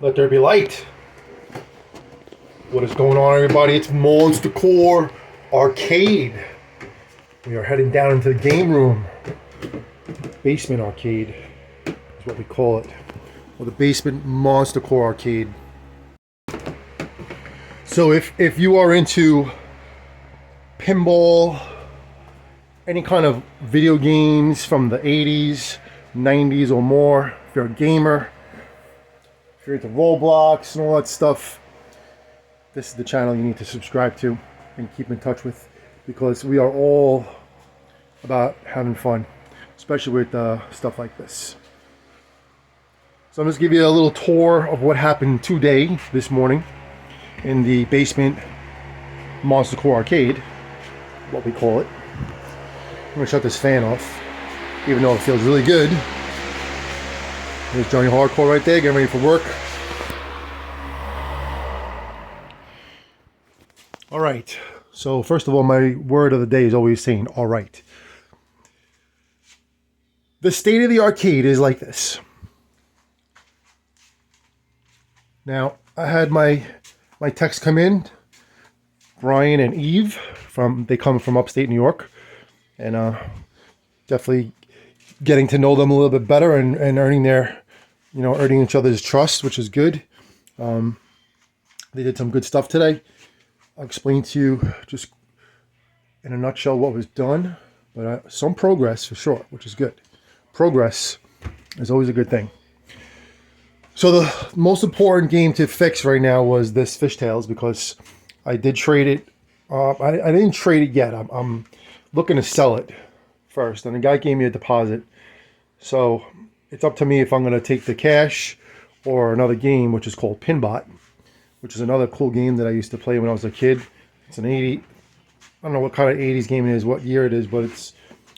Let there be light. What is going on, everybody? It's Monster Core Arcade. We are heading down into the game room. Basement arcade is what we call it. Or the basement Monster Core Arcade. So if you are into pinball, any kind of video games from the 80s, 90s or more, if you're a gamer, if you're into Roblox and all that stuff, this is the channel you need to subscribe to and keep in touch with, because we are all about having fun, especially with stuff like this. So I'm just give you a little tour of what happened today, this morning, in the basement Monster Core Arcade, what we call it. I'm gonna shut this fan off, even though it feels really good. There's Johnny Hardcore right there, getting ready for work. All right, so first of all, my word of the day is always saying, all right. The state of the arcade is like this. Now, I had my techs come in, Brian and Eve, they come from upstate New York, and definitely getting to know them a little bit better and earning earning each other's trust, which is good. They did some good stuff today. I'll explain to you just in a nutshell what was done, but some progress for sure, which is good. Progress is always a good thing. So the most important game to fix right now was this Fishtails, because I did trade it. I didn't trade it yet. I'm looking to sell it first, and the guy gave me a deposit. So it's up to me if I'm going to take the cash or another game, which is called Pinball, which is another cool game that I used to play when I was a kid. It's an 80, I don't know what kind of 80s game it is, what year it is, but it's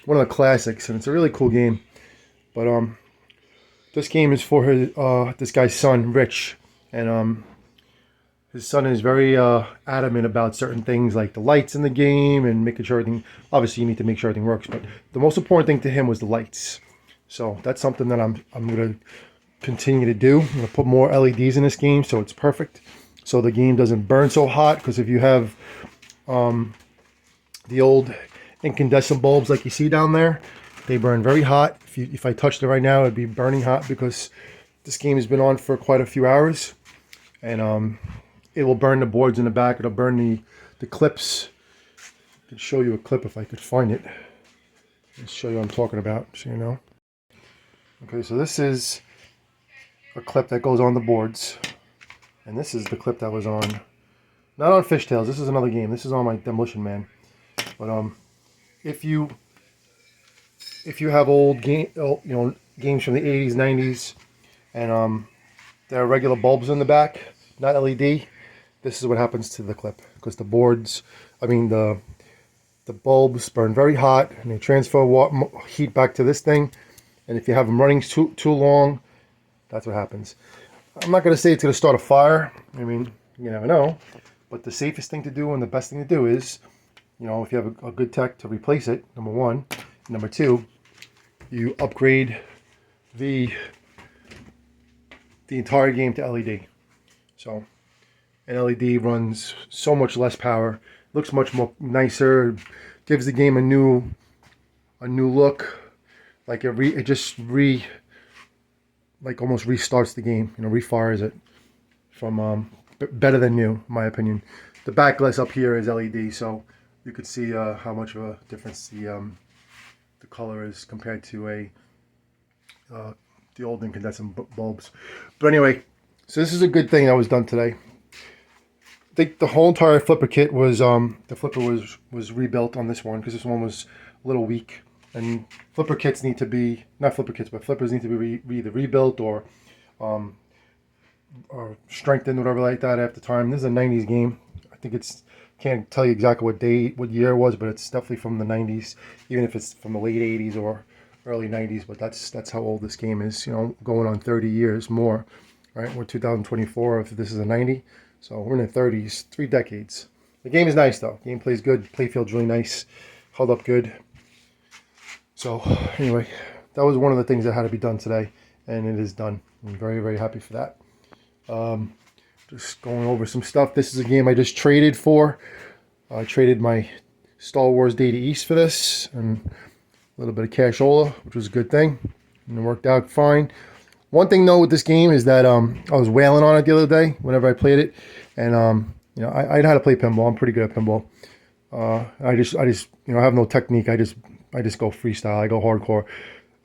one of the classics, and it's a really cool game. But this game is for this guy's son, Rich, and his son is very adamant about certain things like the lights in the game and making sure everything, obviously you need to make sure everything works, but the most important thing to him was the lights. So that's something that I'm going to continue to do. I'm going to put more LEDs in this game so it's perfect, so the game doesn't burn so hot, because if you have the old incandescent bulbs like you see down there, they burn very hot. If I touched it right now, it'd be burning hot, because this game has been on for quite a few hours, and it will burn the boards in the back. It'll burn the clips. I could show you a clip if I could find it. Let's show you what I'm talking about, so you know. Okay, so this is a clip that goes on the boards, and this is the clip that was on, not on Fishtails. This is another game. This is on my Demolition Man. But if you have old games from the 80s, 90s, and there are regular bulbs in the back, not LED, this is what happens to the clip, because the boards, the bulbs burn very hot, and they transfer heat back to this thing, and if you have them running too long, that's what happens. I'm not going to say it's going to start a fire. You never know, but the safest thing to do and the best thing to do is, if you have a good tech, to replace it, number one. Number two, you upgrade the entire game to LED. So an LED runs so much less power, looks much more nicer, gives the game a new look. Like like almost restarts the game, refires it from better than new, in my opinion. The back glass up here is LED, so you could see how much of a difference the color is compared to the old incandescent bulbs. But anyway, so this is a good thing that was done today. I think the whole entire flipper kit was the flipper was rebuilt on this one, because this one was a little weak. And flipper kits need to be, not flipper kits, but flippers need to be either rebuilt or strengthened, whatever like that after time. This is a 90s game. I think can't tell you exactly what year it was, but it's definitely from the 90s, even if it's from the late 80s or early 90s. But that's how old this game is, going on 30 years more, right? We're 2024 if this is a 90, so we're in the 30s, 3 decades. The game is nice though. Gameplay is good. Playfield's really nice. Held up good. So anyway, that was one of the things that had to be done today, and it is done. I'm very, very happy for that. Just going over some stuff. This is a game I just traded for. I traded my Star Wars Data East for this, and a little bit of cashola, which was a good thing, and it worked out fine. One thing though with this game is that I was wailing on it the other day whenever I played it, and you know, I know how to play pinball. I'm pretty good at pinball. I just you know, I have no technique. I just go freestyle. I go hardcore,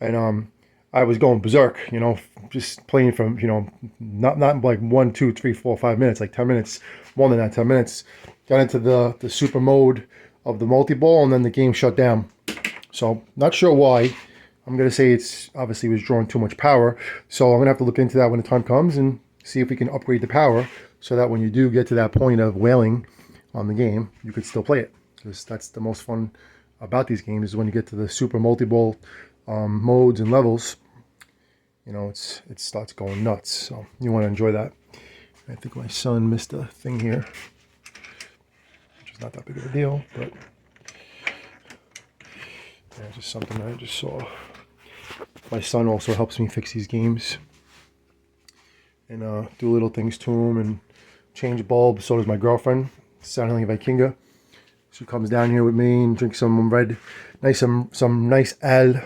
and I was going berserk. You know, just playing from, you know, not like 1, 2, 3, 4, 5 minutes, like 10 minutes, more than that, 10 minutes. Got into the super mode of the multi-ball, and then the game shut down. So not sure why. I'm gonna say it's obviously was drawing too much power. So I'm gonna have to look into that when the time comes and see if we can upgrade the power so that when you do get to that point of whaling on the game, you could still play it. Because that's the most fun about these games, is when you get to the super multi-ball modes and levels. You know, it starts going nuts. So you want to enjoy that. I think my son missed a thing here, which is not that big of a deal, but yeah, just something I just saw. My son also helps me fix these games and do little things to them and change bulbs. So does my girlfriend, Saturday Vikinga. She comes down here with me and drinks some some nice ale,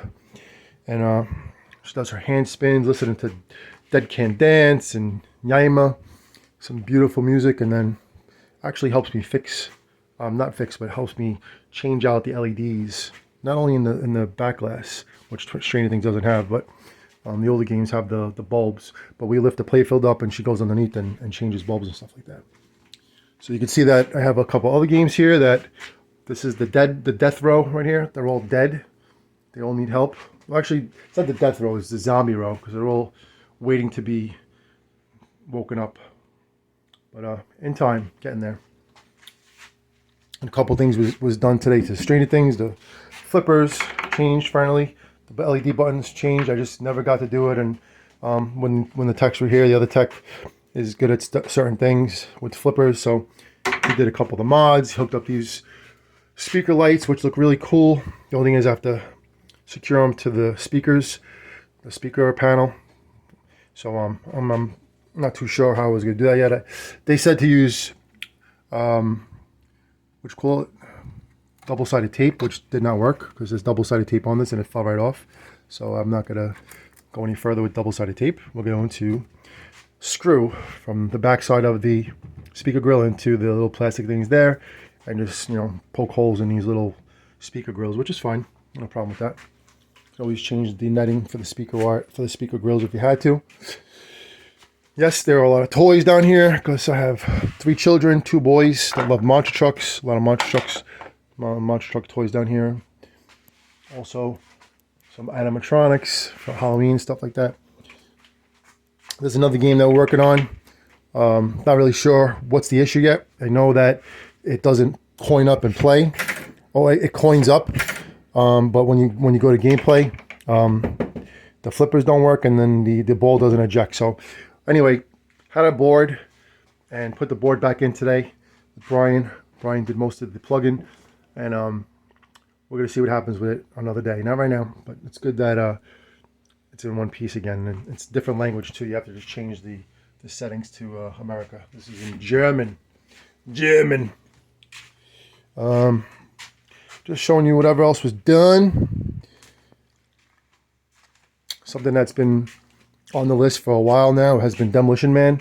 and she does her hand spins, listening to Dead Can Dance and Yaima, some beautiful music, and then actually helps me fix, not fix, but helps me change out the LEDs. Not only in the back glass, which Stranger Things doesn't have, but the older games have the bulbs. But we lift the playfield up, and she goes underneath and changes bulbs and stuff like that. So you can see that I have a couple other games here. That this is the death row right here. They're all dead. They all need help. Well, actually, it's not the death row. It's the zombie row, because they're all waiting to be woken up. But in time, getting there. And a couple things was done today to Stranger Things. The flippers changed finally. The LED buttons changed. I just never got to do it. And when the techs were here, the other tech is good at certain things with flippers. So he did a couple of the mods. He hooked up these speaker lights, which look really cool. The only thing is I have to secure them to the speakers, the speaker panel. So I'm not too sure how I was going to do that yet. They said to use, what you call it? Double-sided tape, which did not work because there's double-sided tape on this and it fell right off. So I'm not going to go any further with double-sided tape. We're going to screw from the back side of the speaker grill into the little plastic things there, and just, you know, poke holes in these little speaker grills, which is fine. No problem with that. You can always change the netting for the speaker wire, for the speaker grills if you had to. Yes, there are a lot of toys down here because I have 3 children, 2 boys that love monster trucks. A lot of monster truck toys down here. Also, some animatronics for Halloween, stuff like that. There's another game that we're working on. Not really sure what's the issue yet. I know that it doesn't coin up and play. Oh, it coins up, but when you go to gameplay, the flippers don't work, and then the ball doesn't eject. So anyway, had a board and put the board back in today with Brian. Brian did most of the plug-in, and we're gonna see what happens with it another day. Not right now, but it's good that it's in one piece again, and it's a different language too. You have to just change the settings to America. This is in German. Just showing you whatever else was done. Something that's been on the list for a while now has been Demolition Man.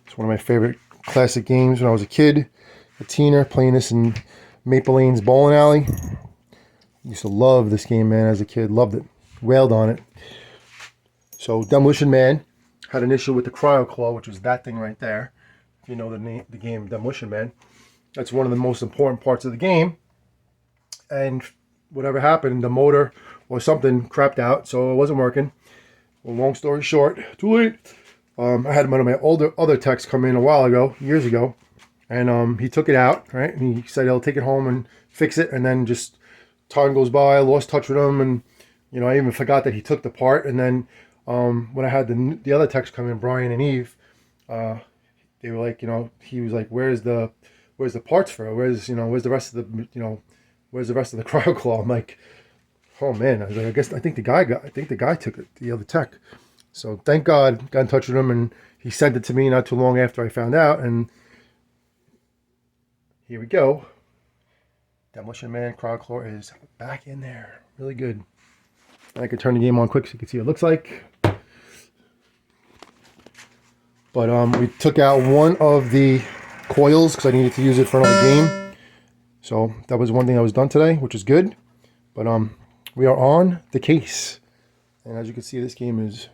It's one of my favorite classic games when I was a kid, a teener, playing this in Maple Lane's bowling alley. Used to love this game, man, as a kid. Loved it. Wailed on it. So Demolition Man had an issue with the cryo claw, which was that thing right there. If you know the game Demolition Man. That's one of the most important parts of the game. And whatever happened, the motor or something crapped out, so it wasn't working. Well, long story short, too late. I had one of my other techs come in a while ago, years ago, and he took it out, right? And he said he'll take it home and fix it, and then just time goes by, I lost touch with him, and you know, I even forgot that he took the part. And then when I had the other techs come in, Brian and Eve, they were like, you know, he was like, where's the parts for it? Where's the rest of the, where's the rest of the cryo claw? I'm like, oh man, I was like, I think the guy took it, the other tech. So thank God, got in touch with him, and he sent it to me not too long after I found out. And here we go. Demolition Man Crowdclaw is back in there. Really good. And I can turn the game on quick so you can see what it looks like. But we took out one of the coils because I needed to use it for another game. So that was one thing that was done today, which is good. But we are on the case. And as you can see, this game is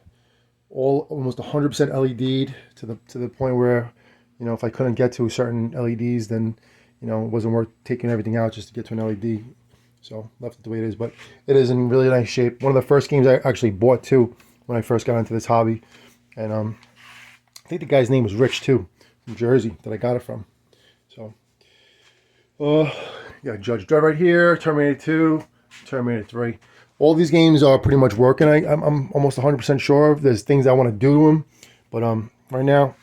almost 100% LED'd to the point where, you know, if I couldn't get to certain LEDs, then, you know, it wasn't worth taking everything out just to get to an LED. So left it the way it is, but it is in really nice shape. One of the first games I actually bought too when I first got into this hobby. And I think the guy's name was Rich too, from Jersey, that I got it from. So yeah, Judge Dredd right here, Terminator 2, Terminator 3. All these games are pretty much working. I'm almost 100% sure there's things I want to do to them. But right now,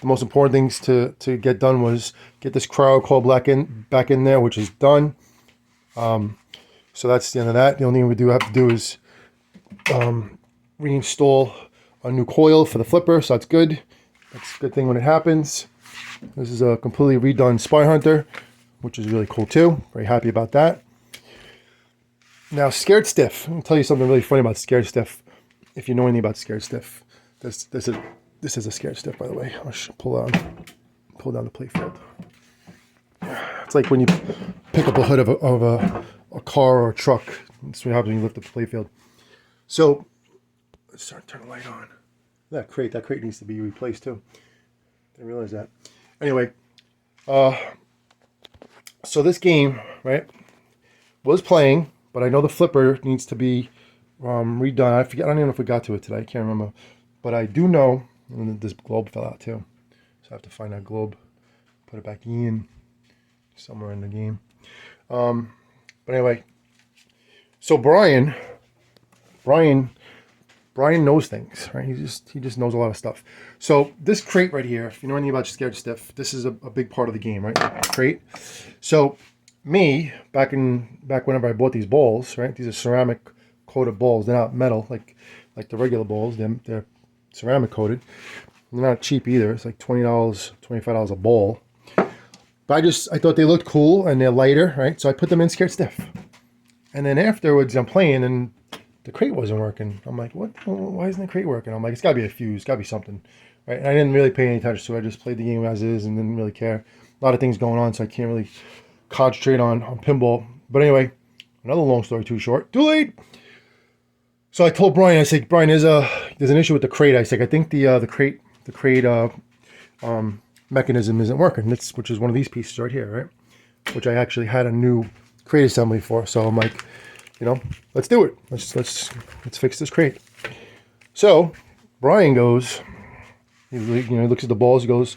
the most important things to get done was get this Crowdclaw back in there, which is done. So that's the end of that. The only thing we have to do is reinstall a new coil for the flipper, so that's good. That's a good thing when it happens. This is a completely redone Spy Hunter, which is really cool too. Very happy about that. Now, Scared Stiff. I'm gonna tell you something really funny about Scared Stiff. If you know anything about Scared Stiff, this is a Scared Stiff, by the way. I'll pull down the playfield. It's like when you pick up a hood of a car or a truck. That's what happens when you lift up the playfield. So let's turn the light on. That crate needs to be replaced too. Didn't realize that. Anyway, so this game, right, was playing, but I know the flipper needs to be redone. I forget. I don't even know if we got to it today. I can't remember. But I do know, and this globe fell out too. So I have to find that globe, put it back in somewhere in the game. But anyway, so Brian knows things, right? He just knows a lot of stuff. So this crate right here, if you know anything about Scared Stiff, this is a big part of the game, right? Crate. So me, back whenever I bought these balls, right? These are ceramic coated balls. They're not metal like the regular balls. They're ceramic coated. They're not cheap either. It's like $20, $25 a ball. But I thought they looked cool and they're lighter, right? So I put them in Scared Stiff. And then afterwards I'm playing and the crate wasn't working. I'm like, what? Why isn't the crate working? I'm like, it's got to be a fuse. It's got to be something, right? And I didn't really pay any attention to it. I just played the game as is and didn't really care. A lot of things going on, so I can't really concentrate on pinball. But anyway, another long story too short. Too late. So I told Brian, I said, Brian, there's an issue with the crate. I said, I think the crate mechanism isn't working. Which is one of these pieces right here, right? Which I actually had a new crate assembly for. So I'm like, you know, let's do it. Let's fix this crate. So Brian goes, he looks at the balls. He goes,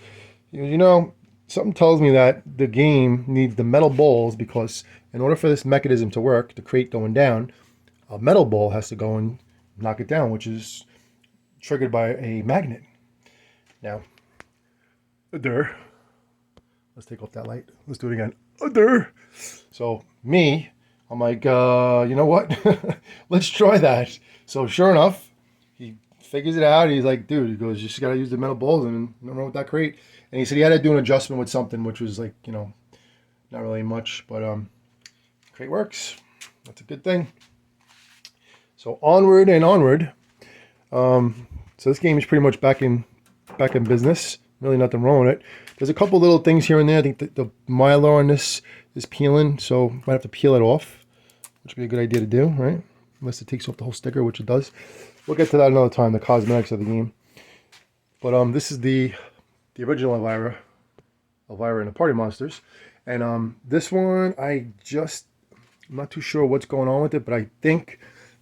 you know, something tells me that the game needs the metal balls because in order for this mechanism to work, the crate going down, a metal ball has to go and knock it down, which is triggered by a magnet. Now, let's take off that light. Let's do it again. So I'm like, you know what? Let's try that. So sure enough, he figures it out. He's like, dude, he goes, you just got to use the metal balls and I don't know what that crate. And he said he had to do an adjustment with something, which was like, you know, not really much, but crate works. That's a good thing. So onward and onward. So this game is pretty much back in business. Really nothing wrong with it. There's a couple little things here and there. I think the mylar on this is peeling, so might have to peel it off, which would be a good idea to do, right? Unless it takes off the whole sticker, which it does. We'll get to that another time, the cosmetics of the game. But this is the original Elvira and the Party Monsters. And this one, I'm not too sure what's going on with it, but I think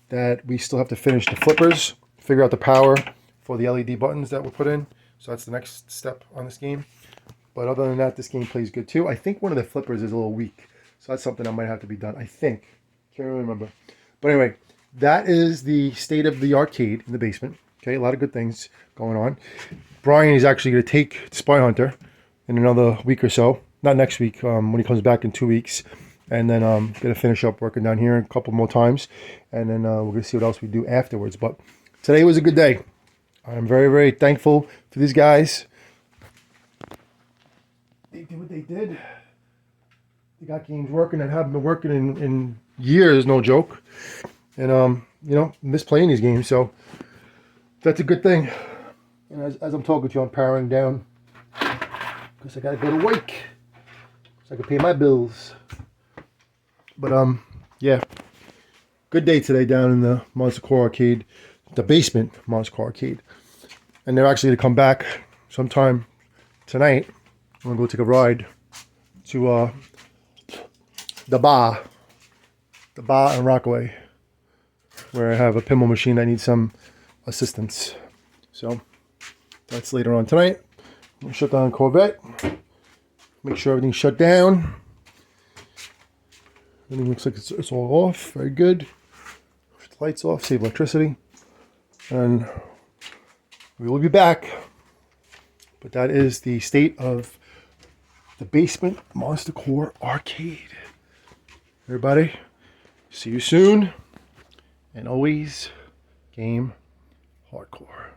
that we still have to finish the flippers, figure out the power for the LED buttons that were put in. So that's the next step on this game. But other than that, this game plays good too. I think one of the flippers is a little weak. So that's something that might have to be done. I think. Can't really remember. But anyway, that is the state of the arcade in the basement. Okay, a lot of good things going on. Brian is actually going to take Spy Hunter in another week or so. Not next week, when he comes back in 2 weeks. And then going to finish up working down here a couple more times. And then we're going to see what else we do afterwards. But today was a good day. I'm very, very thankful for these guys. They did what they did. They got games working that haven't been working in years, no joke. And you know, miss playing these games, so that's a good thing. And as I'm talking to you, I'm powering down because I gotta go to work so I can pay my bills. But yeah, good day today down in the Monster Core Arcade, the basement Monster Core Arcade. And they're actually gonna come back sometime tonight. I'm gonna go take a ride to the bar in Rockaway, where I have a pinball machine that needs some assistance. So that's later on tonight. I'm gonna shut down Corvette, make sure everything's shut down. Everything looks like it's all off. Very good. Put the lights off, save electricity, and we will be back. But that is the state of the basement Monster Core Arcade. Everybody, see you soon, and always game hardcore.